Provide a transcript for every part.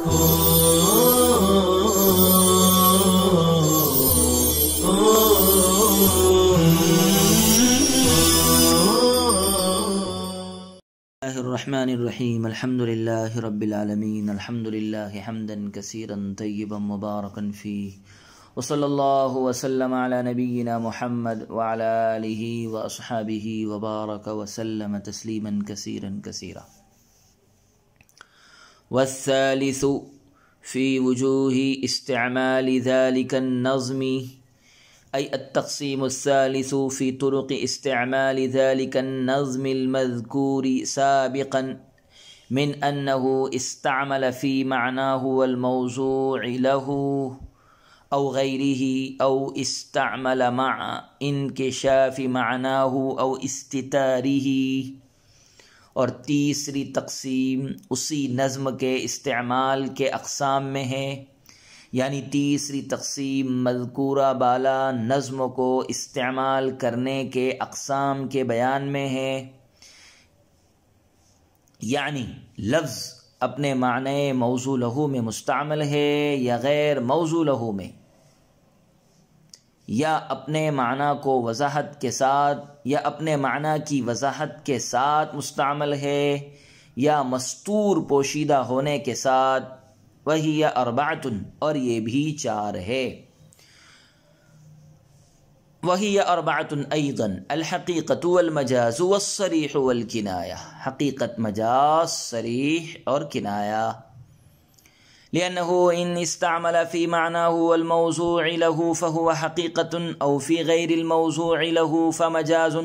الرحمن الرحیم الحمد للہ رب العالمین الحمد للہ حمدا کثیرا طیبا مبارکا فیہ وصلی اللہ وسلم علی نبینا محمد وعلی آلہ واصحابہ وبارک وسلم تسلیما کثیرا کثیرا. والثالث فی وجوہ استعمال ذلك النظم أي التقسيم الثالث في طرق استعمال ذلك النظم المذكور سابقا من أنه استعمل في معناه والموضوع له أو غيره أو استعمل مع انكشاف معناه أو استتاره. اور تیسری تقسیم اسی نظم کے استعمال کے اقسام میں ہے، یعنی تیسری تقسیم مذکورہ بالا نظم کو استعمال کرنے کے اقسام کے بیان میں ہے. یعنی لفظ اپنے معنی موضوع لہو میں مستعمل ہے یا غیر موضوع لہو میں، یا اپنے معنی کو وضاحت کے ساتھ یا اپنے معنی کی وضاحت کے ساتھ مستعمل ہے، یا مستور پوشیدہ ہونے کے ساتھ. وہی اربعۃ، اور یہ بھی چار ہے. وہی اربعۃ ایضا الحقیقۃ والمجاز والصریح والکنایہ. حقیقت، مجاز، صریح اور کنایہ. لأنه إن استعمل في معناه والموضوع له فهو حقيقة أو في غير الموضوع له فمجاز.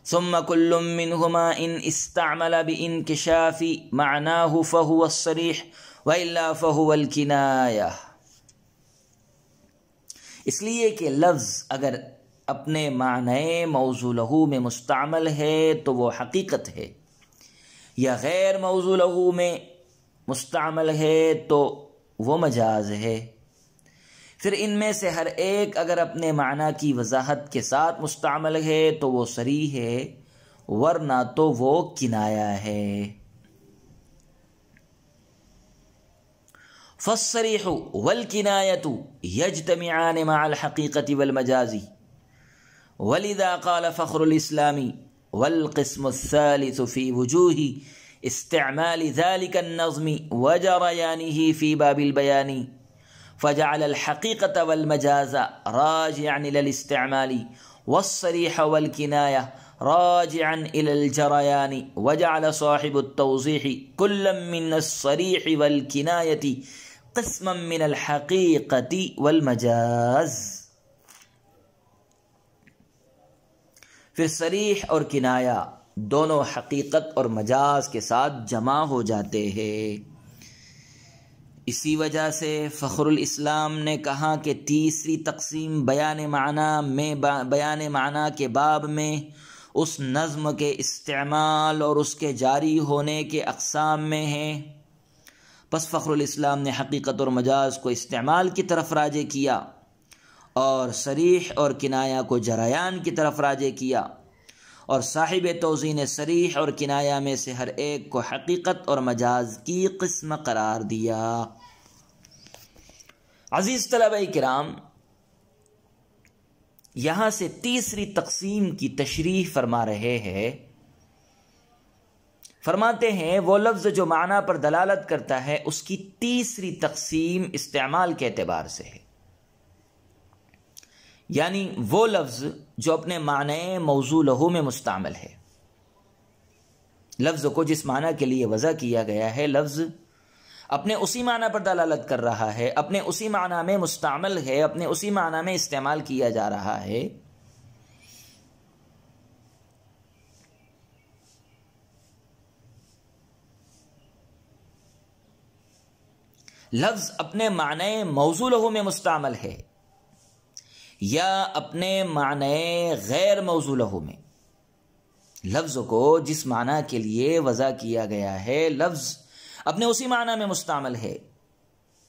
ثم كل منهما إن استعمل بانكشاف معناه فهو الصريح وإلا فهو الكناية. اس لیے کہ لفظ اگر اپنے معنی موضوع لہو میں مستعمل ہے تو وہ حقیقت ہے، یا غیر موضوع لہو میں مستعمل ہے تو وہ مجاز ہے. پھر ان میں سے ہر ایک اگر اپنے معنی کی وضاحت کے ساتھ مستعمل ہے تو وہ صریح ہے، ورنہ تو وہ کنایہ ہے. فالصریح والکنایۃ یجتمعان مع الحقیقۃ والمجاز، ولذا قال فخر الاسلام والقسم الثالث في وجوه استعمال ذلك النظم وجريانه في باب البيان، فجعل الحقيقة والمجاز راجعا إلى الاستعمال والصريح والكناية راجعا إلى الجريان، وجعل صاحب التوضيح كلا من الصريح والكناية قسما من الحقيقة والمجاز. پھر صریح اور کنایہ دونوں حقیقت اور مجاز کے ساتھ جمع ہو جاتے ہیں. اسی وجہ سے فخر الاسلام نے کہا کہ تیسری تقسیم بیان معنی کے باب میں اس نظم کے استعمال اور اس کے جاری ہونے کے اقسام میں ہے. پس فخر الاسلام نے حقیقت اور مجاز کو استعمال کی طرف راجع کیا اور صریح اور کنایہ کو جریان کی طرف راجع کیا، اور صاحب توضیح نے صریح اور کنایہ میں سے ہر ایک کو حقیقت اور مجاز کی قسم قرار دیا. عزیز طلبہ کرام، یہاں سے تیسری تقسیم کی تشریح فرما رہے ہیں. فرماتے ہیں وہ لفظ جو معنی پر دلالت کرتا ہے اس کی تیسری تقسیم استعمال کے اعتبار سے ہے، یعنی وہ لفظ جو اپنے معنی موضوع لہو میں مستعمل ہے. لفظ کو جس معنی کے لیے وضع کیا گیا ہے، لفظ اپنے اسی معنی پر دلالت کر رہا ہے، اپنے اسی معنی میں مستعمل ہے، اپنے اسی معنی میں استعمال کیا جا رہا ہے. لفظ اپنے معنی موضوع لہو میں مستعمل ہے یا اپنے معنی غیر موضوع لہو میں. لفظ کو جس معنی کے لیے وضع کیا گیا ہے، لفظ اپنے اسی معنی میں مستعمل ہے،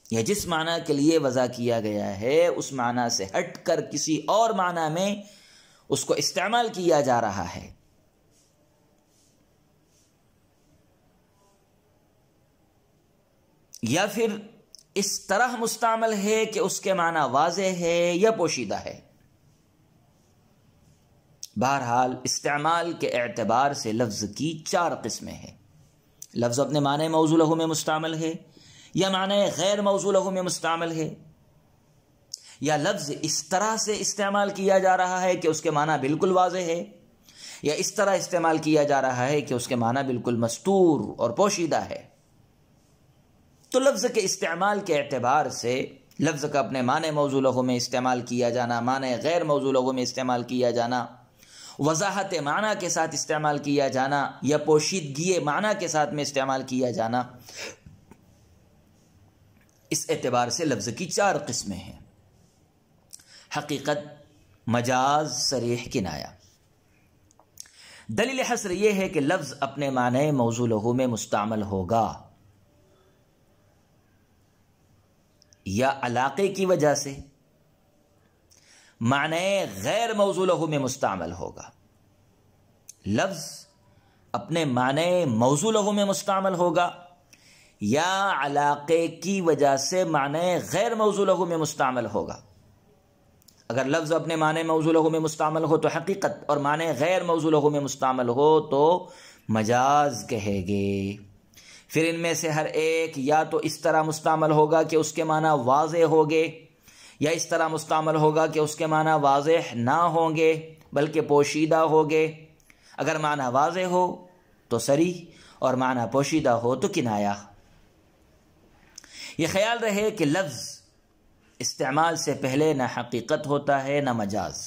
یا جس معنی کے لیے وضع کیا گیا ہے اس معنی سے ہٹ کر کسی اور معنی میں اس کو استعمال کیا جا رہا ہے. یا پھر اس طرح مستعمل ہے کہ اس کے معنی واضح ہے یا پوشیدہ ہے۔ بہرحال استعمال کے اعتبار سے لفظ کی 4 قسمیں ہیں۔ لفظ اپنے معنی موضوع لہو میں مستعمل ہے، یا معنی غیر موضوع لہو میں مستعمل ہے، یا لفظ اس طرح سے استعمال کیا جا رہا ہے کہ اس کے معنی بالکل واضح ہے، یا اس طرح استعمال کیا جا رہا ہے کہ اس کے معنی بالکل مستور اور پوشیدہ ہے۔ تو لفظ کے استعمال کے اعتبار سے لفظ کا اپنے معنی موضوع لہو میں استعمال کیا جانا، معنی غیر موضوع لہو میں استعمال کیا جانا، وضاحت معنی کے ساتھ استعمال کیا جانا، یا پوشیدگی معنی کے ساتھ میں استعمال کیا جانا، اس اعتبار سے لفظ کی 4 قسمیں ہیں: حقیقت، مجاز، صریح، کنایہ۔ دلیل حصر یہ ہے کہ لفظ اپنے معنی موضوع لہو میں مستعمل ہوگا یا علاقے کی وجہ سے معنی غیر موضوع لہو میں مستعمل ہوگا۔ لفظ اپنے معنی موضوع لہو میں مستعمل ہوگا یا علاقے کی وجہ سے معنی غیر موضوع لہو میں مستعمل ہوگا۔ اگر لفظ اپنے معنی موضوع لہو میں مستعمل ہو تو حقیقت، اور معنی غیر موضوع لہو میں مستعمل ہو تو مجاز کہے گے۔ پھر ان میں سے ہر ایک یا تو اس طرح مستعمل ہوگا کہ اس کے معنی واضح ہوگے، یا اس طرح مستعمل ہوگا کہ اس کے معنی واضح نہ ہوں گے بلکہ پوشیدہ ہوگے۔ اگر معنی واضح ہو تو صریح، اور معنی پوشیدہ ہو تو کنایہ۔ یہ خیال رہے کہ لفظ استعمال سے پہلے نہ حقیقت ہوتا ہے نہ مجاز،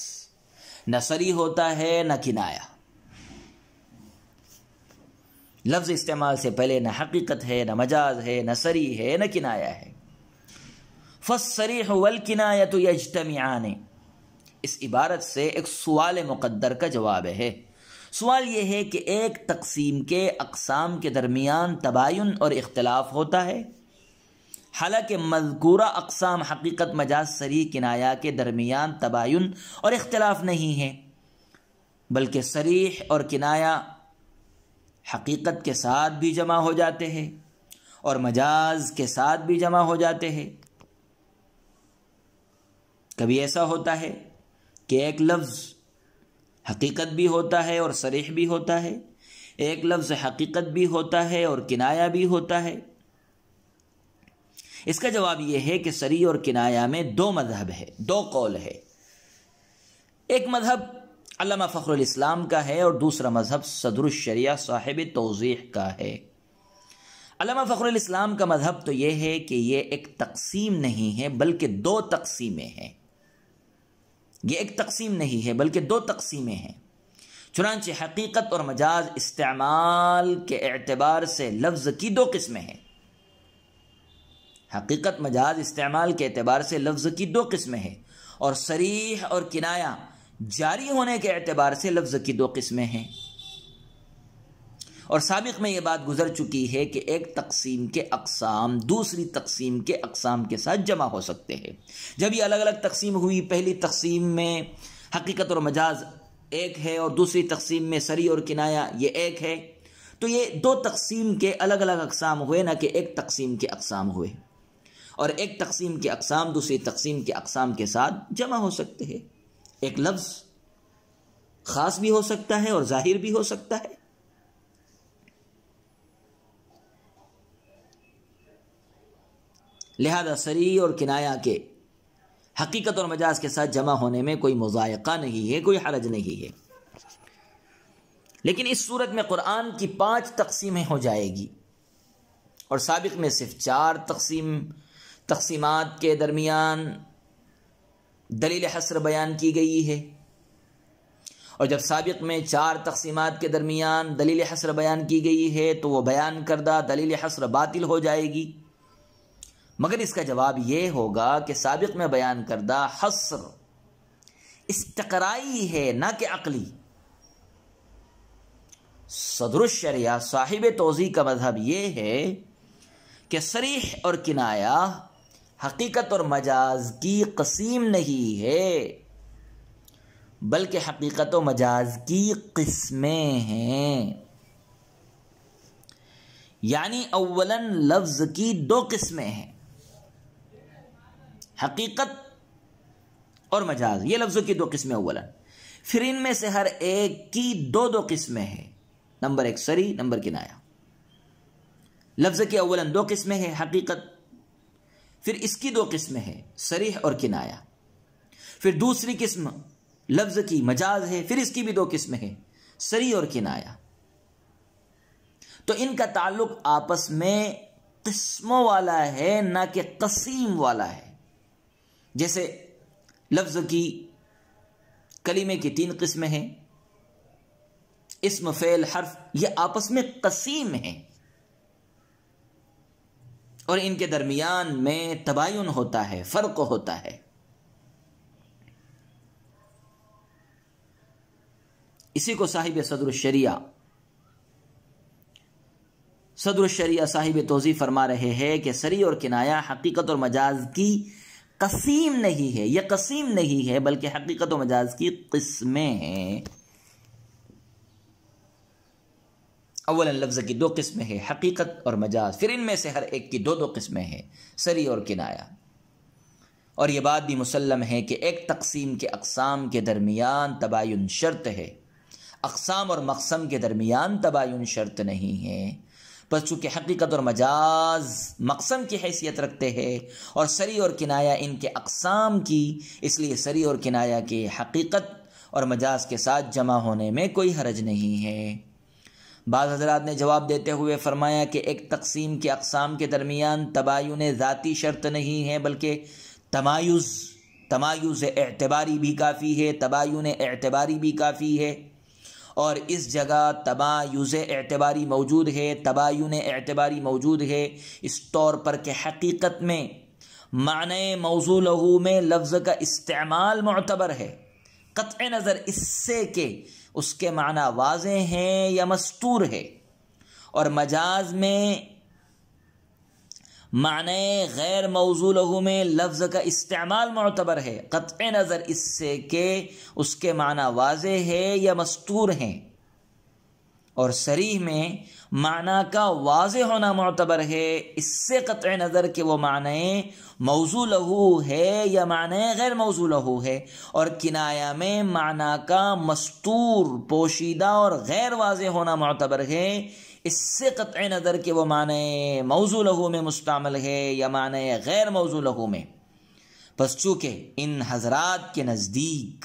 نہ صریح ہوتا ہے نہ کنایہ۔ لفظ استعمال سے پہلے نہ حقیقت ہے، نہ مجاز ہے، نہ صریح ہے، نہ کنایہ ہے۔ فالصریح والکنایۃ یجتمعان، اس عبارت سے ایک سوال مقدر کا جواب ہے۔ سوال یہ ہے کہ ایک تقسیم کے اقسام کے درمیان تباین اور اختلاف ہوتا ہے، حالانکہ مذکورہ اقسام حقیقت، مجاز، صریح، کنایہ کے درمیان تباین اور اختلاف نہیں ہے، بلکہ صریح اور کنایہ حقیقت کے ساتھ بھی جمع ہو جاتے ہیں اور مجاز کے ساتھ بھی جمع ہو جاتے ہیں۔ کبھی ایسا ہوتا ہے کہ ایک لفظ حقیقت بھی ہوتا ہے اور صریح بھی ہوتا ہے، ایک لفظ حقیقت بھی ہوتا ہے اور کنایہ بھی ہوتا ہے۔ اس کا جواب یہ ہے کہ صریح اور کنایہ میں 2 مذہب ہے، 2 قول ہے۔ ایک مذہب علامہ فخر الاسلام کا ہے اور دوسرا مذہب صدر الشریعہ صاحب توضیح کا ہے۔ علامہ فخر الاسلام کا مذہب تو یہ ہے کہ یہ ایک تقسیم نہیں ہے بلکہ 2 تقسیمیں ہیں۔ یہ ایک تقسیم نہیں ہے بلکہ 2 تقسیمیں ہیں۔ چنانچہ حقیقت اور مجاز استعمال کے اعتبار سے لفظ کی 2 قسمیں ہیں۔ حقیقت، مجاز استعمال کے اعتبار سے لفظ کی 2 قسمیں ہیں، اور صریح اور کنایہ جاری ہونے کے اعتبار سے لفظ کی 2 قسمیں ہیں۔ اور سابق میں یہ بات گزر چکی ہے کہ ایک تقسیم کے اقسام دوسری تقسیم کے اقسام کے ساتھ جمع ہو سکتے ہیں۔ جب یہ الگ الگ تقسیم ہوئی، پہلی تقسیم میں حقیقت اور مجاز ایک ہے اور دوسری تقسیم میں صریح اور کنایہ یہ ایک ہے، تو یہ 2 تقسیم کے الگ الگ اقسام ہوئے، نہ کہ ایک تقسیم کے اقسام ہوئے۔ اور ایک تقسیم کے اقسام دوسری تقسیم کے اقسام کے ساتھ جمع ہو سکتے ہیں۔ ایک لفظ خاص بھی ہو سکتا ہے اور ظاہر بھی ہو سکتا ہے۔ لہذا صریح اور کنایہ کے حقیقت اور مجاز کے ساتھ جمع ہونے میں کوئی مضائقہ نہیں ہے، کوئی حرج نہیں ہے۔ لیکن اس صورت میں قرآن کی 5 تقسیمیں ہو جائے گی، اور سابق میں صرف 4 تقسیمات کے درمیان دلیل حصر بیان کی گئی ہے، اور جب سابق میں 4 تقسیمات کے درمیان دلیل حصر بیان کی گئی ہے تو وہ بیان کردہ دلیل حصر باطل ہو جائے گی۔ مگر اس کا جواب یہ ہوگا کہ سابق میں بیان کردہ حصر استقرائی ہے نہ کہ عقلی۔ صدر الشریعہ صاحب توضیح کا مذہب یہ ہے کہ صریح اور کنایہ حقیقت اور مجاز کی قسم نہیں ہے، بلکہ حقیقت و مجاز کی قسمیں ہیں۔ یعنی اولاً لفظ کی دو قسمیں ہیں، حقیقت اور مجاز، یہ لفظوں کی دو قسمیں اولاً، پھر ان میں سے ہر ایک کی دو قسمیں ہیں، نمبر ایک صریح، نمبر کنایہ۔ لفظ کی اولاً دو قسمیں ہیں، حقیقت، پھر اس کی دو قسمیں ہیں، صریح اور کنایہ، پھر دوسری قسم لفظ کی مجاز ہے، پھر اس کی بھی دو قسمیں ہیں، صریح اور کنایہ۔ تو ان کا تعلق آپس میں قسموں والا ہے، نہ کہ قسیم والا ہے۔ جیسے لفظ کی کلمے کی تین قسمیں ہیں، اسم، فعل، حرف، یہ آپس میں قسیم ہیں اور ان کے درمیان میں تباین ہوتا ہے، فرق ہوتا ہے۔ اسی کو صاحب صدر الشریعہ صاحب توضیح فرما رہے ہیں کہ صریح اور کنایہ حقیقت اور مجاز کی قسیم نہیں ہے، یہ قسیم نہیں ہے بلکہ حقیقت و مجاز کی قسمیں ہیں۔ اولا لفظ کی دو قسمیں ہیں، حقیقت اور مجاز، پھر ان میں سے ہر ایک کی دو قسمیں ہیں، صریح اور کنایہ۔ اور یہ بات بھی مسلم ہے کہ ایک تقسیم کے اقسام کے درمیان تباین شرط ہے، اقسام اور مقسم کے درمیان تباین شرط نہیں ہے۔ پس چونکہ حقیقت اور مجاز مقسم کی حیثیت رکھتے ہیں اور صریح اور کنایہ ان کے اقسام کی، اس لیے صریح اور کنایہ کے حقیقت اور مجاز کے ساتھ جمع ہونے میں کوئی حرج نہیں ہے۔ بعض حضرات نے جواب دیتے ہوئے فرمایا کہ ایک تقسیم کے اقسام کے درمیان تباین ذاتی شرط نہیں ہے بلکہ تمایز اعتباری بھی کافی ہے، تباین اعتباری بھی کافی ہے، اور اس جگہ تمایز اعتباری موجود ہے، تباین اعتباری موجود ہے، اس طور پر کہ حقیقت میں معنی موضوع لہو میں لفظ کا استعمال معتبر ہے، قطع نظر اس سے کہ اس کے معنی واضح ہیں یا مستور ہے، اور مجاز میں معنی غیر موضوع لہو میں لفظ کا استعمال معتبر ہے، قطع نظر اس سے کہ اس کے معنی واضح ہے یا مستور ہیں، اور صریح میں معنی کا واضح ہونا معتبر ہے، اس سے قطع نظر کہ وہ معنی موضوع لہو ہے یا معنی غیر موضوع لہو ہے، اور کنایہ میں معنی کا مستور، پوشیدہ اور غیر واضح ہونا معتبر ہے، اس سے قطع نظر کہ وہ معنی موضوع لہو میں مستعمل ہے یا معنی غیر موضوع لہو میں۔ پس چونکہ ان حضرات کے نزدیک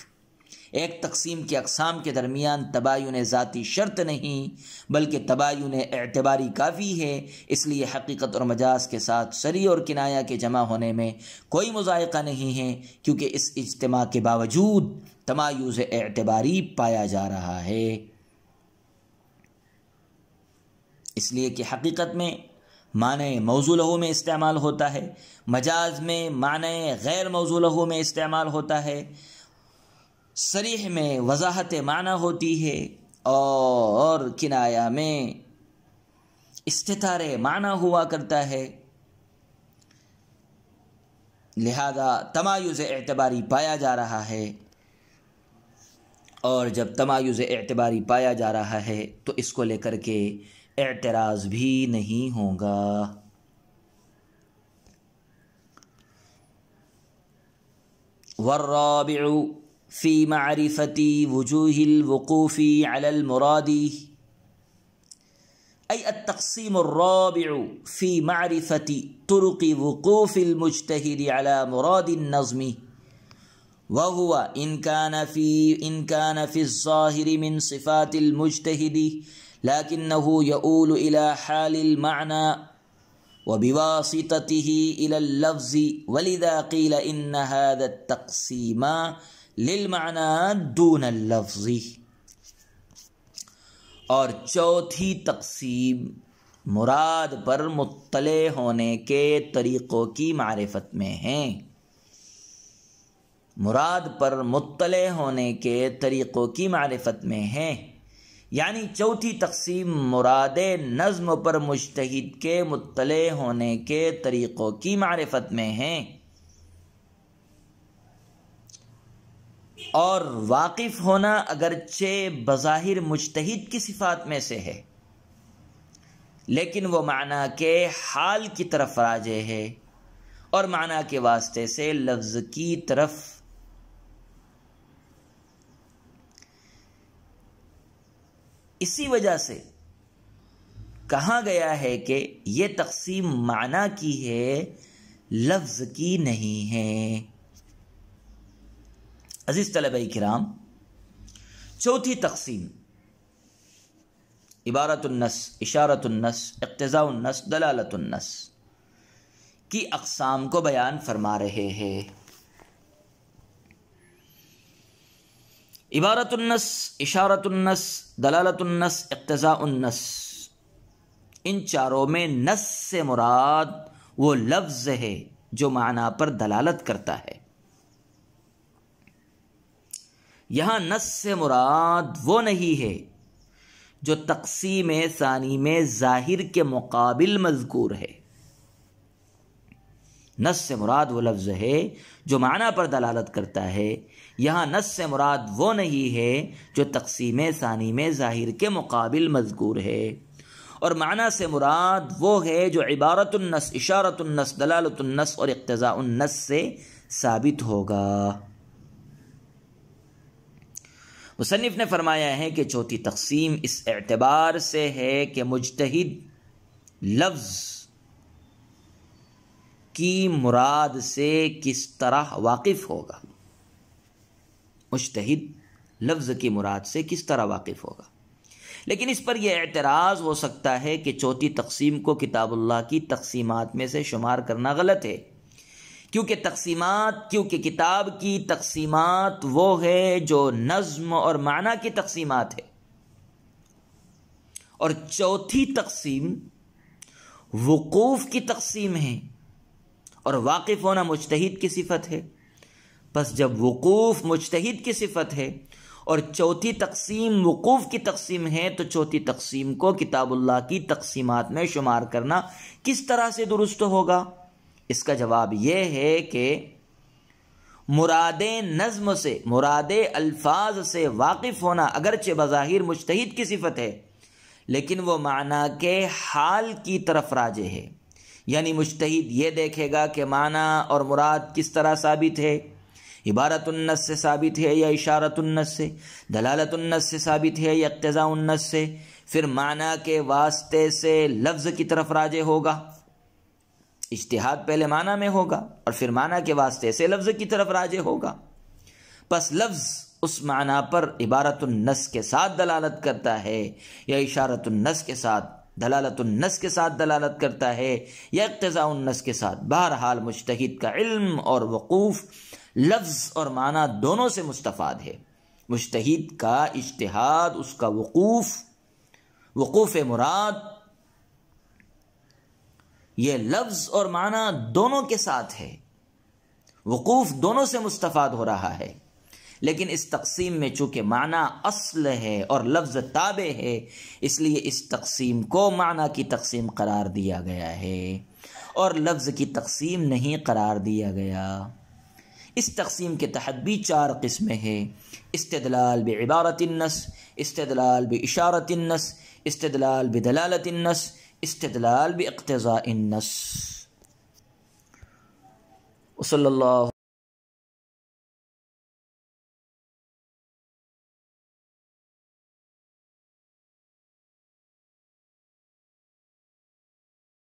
ایک تقسیم کے اقسام کے درمیان تباین ذاتی شرط نہیں بلکہ تباین اعتباری کافی ہے، اس لیے حقیقت اور مجاز کے ساتھ صریح اور کنایہ کے جمع ہونے میں کوئی مضائقہ نہیں ہے، کیونکہ اس اجتماع کے باوجود تمایز اعتباری پایا جا رہا ہے۔ اس لیے کہ حقیقت میں معنی موضوع لہو میں استعمال ہوتا ہے، مجاز میں معنی غیر موضوع لہو میں استعمال ہوتا ہے، صریح میں وضاحت معنی ہوتی ہے اور کنایہ میں استتار معنی ہوا کرتا ہے، لہذا تمایز اعتباری پایا جا رہا ہے، اور جب تمایز اعتباری پایا جا رہا ہے تو اس کو لے کر کے اعتراض بھی نہیں ہوگا۔ والرابع فی معرفت وجوہ الوقوف علی المراد، ای التقسیم الرابع فی معرفت طرق وقوف المجتہد علی مراد النظم، وهو إن كان في الظاهر من صفات المجتهد لكنه يؤول إلى حال المعنى وبواسطته إلى اللفظ، ولذا قيل إن هذا التقسيم للمعنى دون اللفظ۔ اور چوتھی تقسیم مراد پر مطلع ہونے کے طریقوں کی معرفت میں ہیں، مراد پر مطلع ہونے کے طریقوں کی معرفت میں ہیں، یعنی چوتھی تقسیم مراد نظم پر مجتہد کے مطلع ہونے کے طریقوں کی معرفت میں ہیں، اور واقف ہونا اگرچہ بظاہر مجتہد کی صفات میں سے ہے، لیکن وہ معنی کے حال کی طرف راجع ہے اور معنی کے واسطے سے لفظ کی طرف۔ اسی وجہ سے کہا گیا ہے کہ یہ تقسیم معنی کی ہے، لفظ کی نہیں ہے۔ عزیز طلبہ کرام، چوتھی تقسیم عبارت النص، اشارت النص، اقتضاء النص، دلالت النص کی اقسام کو بیان فرما رہے ہیں۔ عبارت النص، اشارت النص، دلالت النص، اقتضاء النص، ان چاروں میں نص سے مراد وہ لفظ ہے جو معنی پر دلالت کرتا ہے۔ یہاں نص سے مراد وہ نہیں ہے جو تقسیم ثانی میں ظاہر کے مقابل مذکور ہے۔ نص سے مراد وہ لفظ ہے جو معنی پر دلالت کرتا ہے۔ یہاں نص سے مراد وہ نہیں ہے جو تقسیم ثانی میں ظاہر کے مقابل مذکور ہے، اور معنی سے مراد وہ ہے جو عبارت النص، اشارت النص، دلالت النص اور اقتضاء النص سے ثابت ہوگا۔ مصنف نے فرمایا ہے کہ چوتھی تقسیم اس اعتبار سے ہے کہ مجتہد لفظ کی مراد سے کس طرح واقف ہوگا۔ مجتہد لفظ کی مراد سے کس طرح واقف ہوگا۔ لیکن اس پر یہ اعتراض ہو سکتا ہے کہ چوتھی تقسیم کو کتاب اللہ کی تقسیمات میں سے شمار کرنا غلط ہے، کیونکہ کتاب کی تقسیمات وہ ہے جو نظم اور معنی کی تقسیمات ہے، اور چوتھی تقسیم وقوف کی تقسیم ہے، اور واقف ہونا مجتہد کی صفت ہے۔ پس جب وقوف مجتہد کی صفت ہے اور چوتھی تقسیم وقوف کی تقسیم ہے، تو چوتھی تقسیم کو کتاب اللہ کی تقسیمات میں شمار کرنا کس طرح سے درست ہوگا؟ اس کا جواب یہ ہے کہ مراد نظم سے، مراد الفاظ سے واقف ہونا اگرچہ بظاہر مجتہد کی صفت ہے، لیکن وہ معنی کے حال کی طرف راجع ہے۔ یعنی مجتہد یہ دیکھے گا کہ معنی اور مراد کس طرح ثابت ہے، عبارت النص سے ثابت ہے یا اشارت النص سے، دلالت النص سے ثابت ہے یا اقتضاء النص سے، پھر معنی کے واسطے سے لفظ کی طرف راجع ہوگا۔ اجتہاد پہلے معنی میں ہوگا اور پھر معنی کے واسطے سے لفظ کی طرف راجع ہوگا۔ پس لفظ اس معنی پر عبارت النص کے ساتھ دلالت کرتا ہے یا اشارت النص کے ساتھ، دلالت النص کے ساتھ دلالت کرتا ہے یا اقتضاء النص کے ساتھ۔ بہرحال مجتہد کا علم اور وقوف لفظ اور معنی دونوں سے مستفاد ہے۔ مجتہد کا اجتہاد، اس کا وقوف مراد، یہ لفظ اور معنی دونوں کے ساتھ ہے، وقوف دونوں سے مستفاد ہو رہا ہے۔ لیکن اس تقسیم میں چونکہ معنی اصل ہے اور لفظ تابع ہے، اس لیے اس تقسیم کو معنی کی تقسیم قرار دیا گیا ہے اور لفظ کی تقسیم نہیں قرار دیا گیا۔ اس تقسیم کے تحت بھی 4 قسمیں ہیں: استدلال بعبارت النص، استدلال باشارت النص، استدلال بدلالت النص، استدلال باقتضاء النص۔ وصلی اللہ